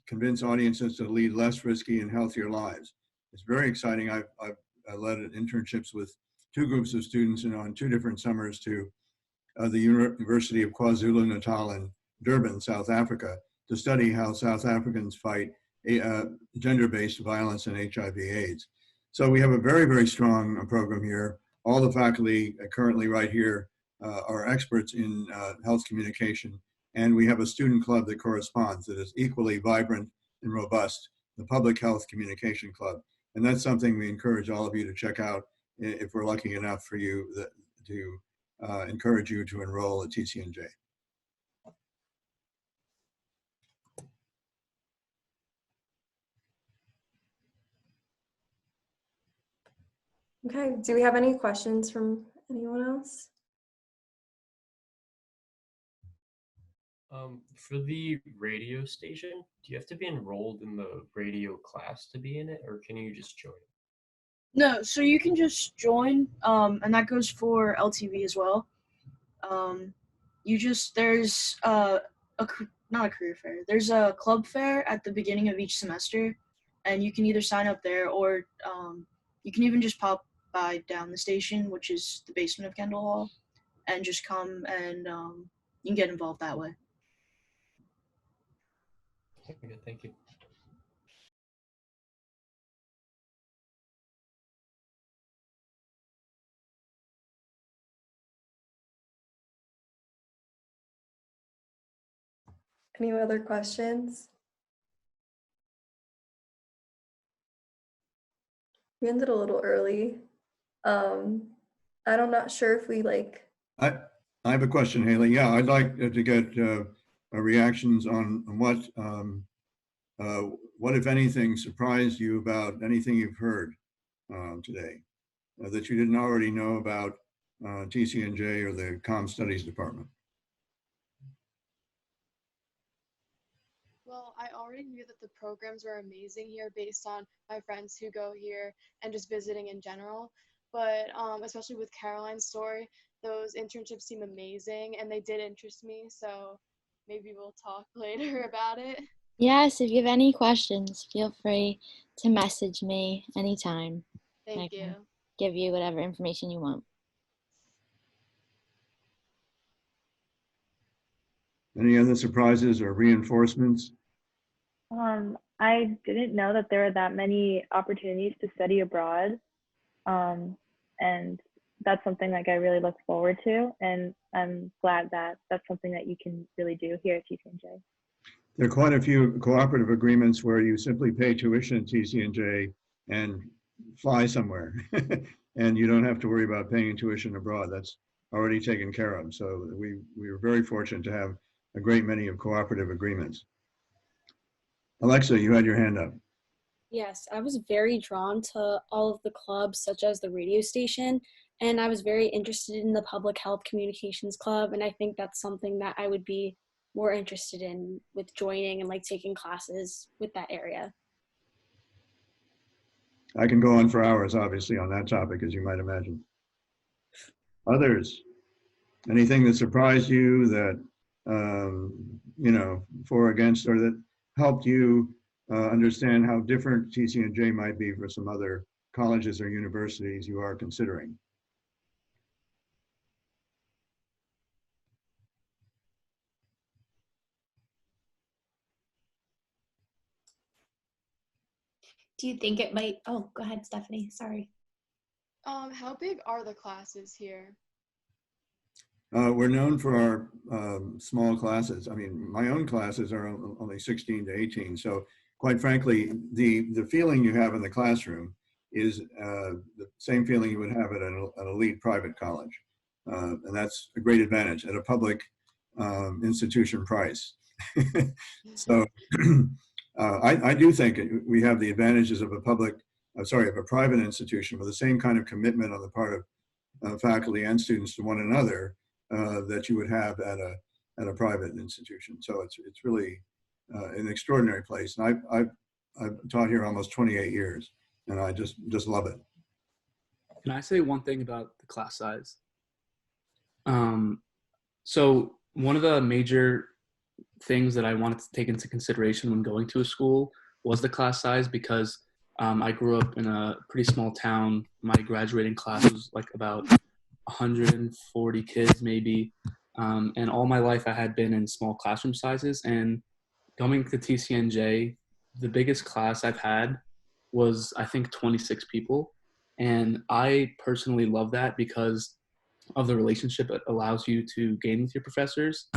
convince audiences to lead less risky and healthier lives. It's very exciting. I've led internships with 2 groups of students and on 2 different summers to the University of KwaZulu-Natal in Durban, South Africa, to study how South Africans fight gender-based violence and HIV/AIDS. So we have a very, very strong program here. All the faculty currently right here are experts in health communication, and we have a student club that corresponds that is equally vibrant and robust, the Public Health Communication Club. And that's something we encourage all of you to check out if we're lucky enough for you to encourage you to enroll at TCNJ. Okay, do we have any questions from anyone else? For the radio station, do you have to be enrolled in the radio class to be in it, or can you just join? No, so you can just join, and that goes for LTV as well. There's not a career fair. There's a club fair at the beginning of each semester, and you can either sign up there or you can even just pop by down the station, which is the basement of Kendall Hall, and just come and you can get involved that way. Okay, thank you. Any other questions? We ended a little early. I'm not sure if we I have a question, Haley. Yeah, I'd like to get reactions on what, if anything, surprised you about anything you've heard today that you didn't already know about TCNJ or the Comm Studies Department. Well, I already knew that the programs were amazing here based on my friends who go here and just visiting in general. But especially with Caroline's story, those internships seem amazing and they did interest me. So maybe we'll talk later about it. Yes, if you have any questions, feel free to message me anytime. Thank you. Give you whatever information you want. Any other surprises or reinforcements? I didn't know that there were that many opportunities to study abroad. And that's something like I really look forward to. And I'm glad that that's something that you can really do here at TCNJ. There are quite a few cooperative agreements where you simply pay tuition at TCNJ and fly somewhere. And you don't have to worry about paying tuition abroad. That's already taken care of. So we were very fortunate to have a great many of cooperative agreements. Alexa, you had your hand up. Yes, I was very drawn to all of the clubs, such as the radio station, and I was very interested in the public health communications club, and I think that's something that I would be more interested in with joining and like taking classes with that area. I can go on for hours, obviously, on that topic, as you might imagine. Others, anything that surprised you that, you know, for or against, or that helped you understand how different TCNJ might be for some other colleges or universities you are considering? Do you think it might, oh, go ahead, Stephanie, sorry. How big are the classes here? We're known for our small classes. I mean, my own classes are only 16 to 18. So quite frankly, the feeling you have in the classroom is the same feeling you would have at an elite private college. And that's a great advantage at a public institution price. So I do think we have the advantages of a private institution with the same kind of commitment on the part of faculty and students to one another that you would have at a private institution. So it's really an extraordinary place. And I've taught here almost 28 years, and I just love it. Can I say one thing about the class size? So one of the major things that I wanted to take into consideration when going to a school was the class size, because I grew up in a pretty small town. My graduating class was like about 140 kids maybe, and all my life I had been in small classroom sizes. And going to TCNJ, the biggest class I've had was I think 26 people, and I personally love that because of the relationship it allows you to gain with your professors.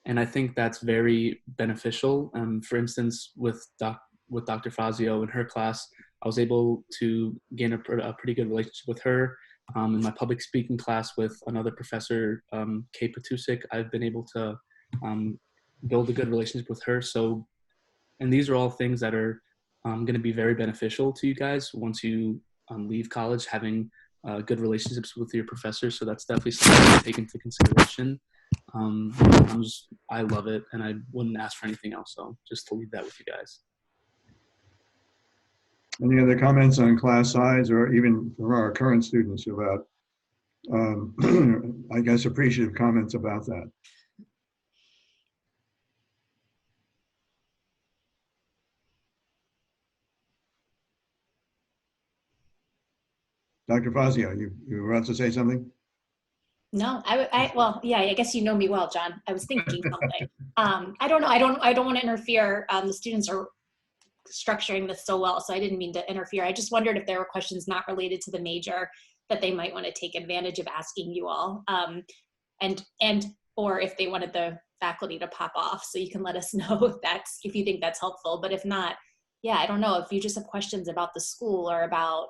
And I think that's very beneficial. For instance, with Dr. Fazio in her class, I was able to gain a pretty good relationship with her. In my public speaking class with another professor, CAPA London, I've been able to build a good relationship with her. So, and these are all things that are going to be very beneficial to you guys once you leave college, having good relationships with your professors. So that's definitely something to take into consideration. I love it, and I wouldn't ask for anything else. So just to leave that with you guys. Any other comments on class size, or even for our current students about, I guess, appreciative comments about that? Dr. Fazio, you were about to say something? No, well, yeah, I guess you know me well, John. I was thinking something. I don't know. I don't want to interfere. The students are structuring this so well, so I didn't mean to interfere. I just wondered if there were questions not related to the major that they might want to take advantage of asking you all, or if they wanted the faculty to pop off. So you can let us know if you think that's helpful. But if not, yeah, I don't know, if you just have questions about the school or about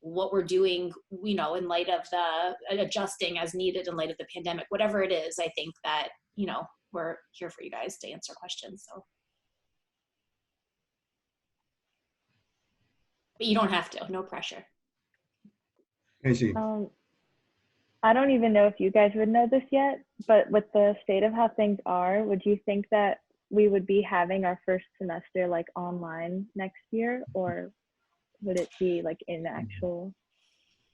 what we're doing, you know, in light of the adjusting as needed in light of the pandemic, whatever it is, I think that, you know, we're here for you guys to answer questions. So, but you don't have to, no pressure. Casey. I don't even know if you guys would know this yet, but with the state of how things are, would you think that we would be having our first semester like online next year, or would it be like in actual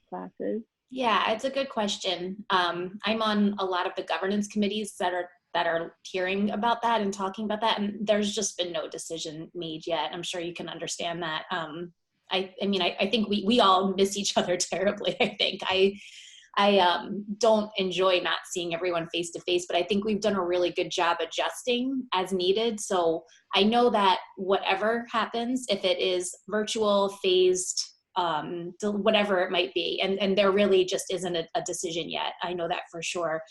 classes? Yeah, it's a good question. I'm on a lot of the governance committees that are that are hearing about that and talking about that, and there's just been no decision made yet. I'm sure you can understand that. I mean, I think we all miss each other terribly. I think I don't enjoy not seeing everyone face to face, but I think we've done a really good job adjusting as needed. So I know that whatever happens, if it is virtual, phased, whatever it might be, and there really just isn't a decision yet. I know that for sure.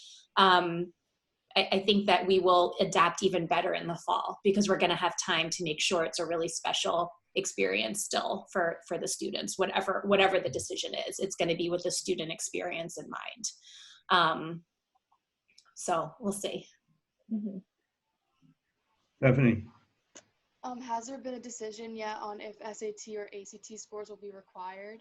I think that we will adapt even better in the fall because we're going to have time to make sure it's a really special experience still for the students, whatever the decision is. It's going to be with the student experience in mind. So we'll see. Mm-hmm. Stephanie. Has there been a decision yet on if SAT or ACT scores will be required?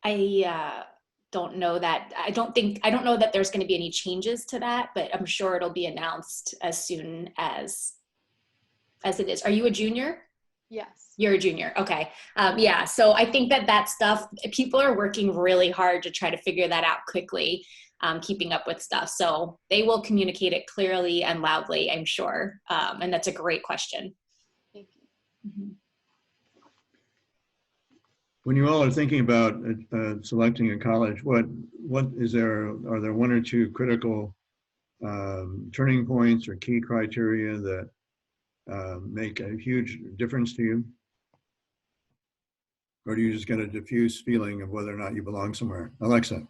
I don't know that. I don't know that there's going to be any changes to that, but I'm sure it'll be announced as soon as it is. Are you a junior? Yes. You're a junior. Okay. Yeah. So I think that stuff, people are working really hard to try to figure that out quickly, keeping up with stuff. So they will communicate it clearly and loudly, I'm sure. And that's a great question. Thank you. Mm-hmm. When you all are thinking about selecting a college, what is there? Are there one or two critical turning points or key criteria that make a huge difference to you? Or do you just get a diffuse feeling of whether or not you belong somewhere? Alexa.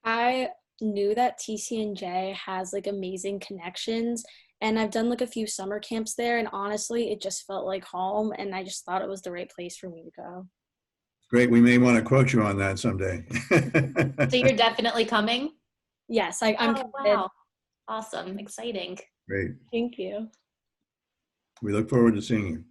I knew that TCNJ has like amazing connections, and I've done like a few summer camps there, and honestly, it just felt like home, and I just thought it was the right place for me to go. Great. We may want to quote you on that someday. So you're definitely coming? Yes, I'm committed. Wow. Awesome. Exciting. Great. Thank you. We look forward to seeing you.